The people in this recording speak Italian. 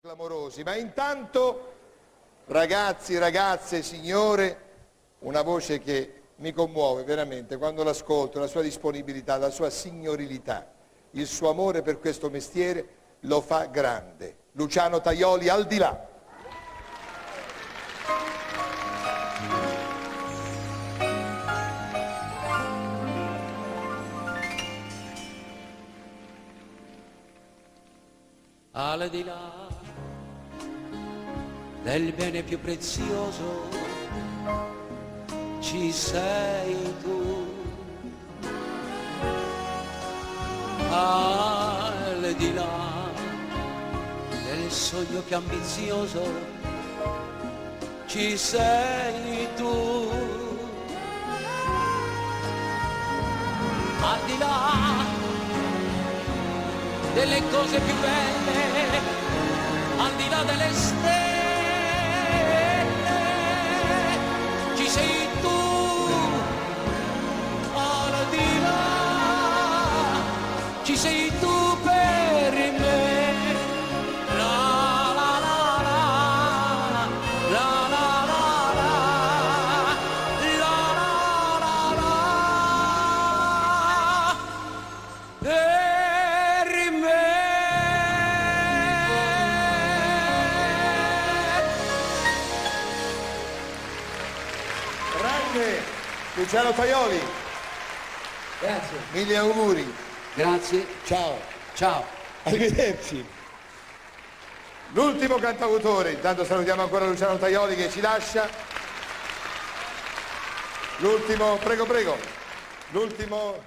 clamorosi, ma intanto ragazzi, ragazze, signore, una voce che mi commuove veramente quando l'ascolto, la sua disponibilità, la sua signorilità, il suo amore per questo mestiere lo fa grande. Luciano Tajoli, Al di là. Al di là del bene più prezioso ci sei tu, al di là del sogno più ambizioso ci sei tu, al di là delle cose più belle, al di là delle stelle, ci sei tu, al di là, ci sei tu per me, la la la la, la la la la, la la la la. Grande Luciano Tajoli. Grazie. Mille auguri. Grazie. Ciao. Ciao. Arrivederci. L'ultimo cantautore, intanto salutiamo ancora Luciano Tajoli che ci lascia. L'ultimo, prego, prego. L'ultimo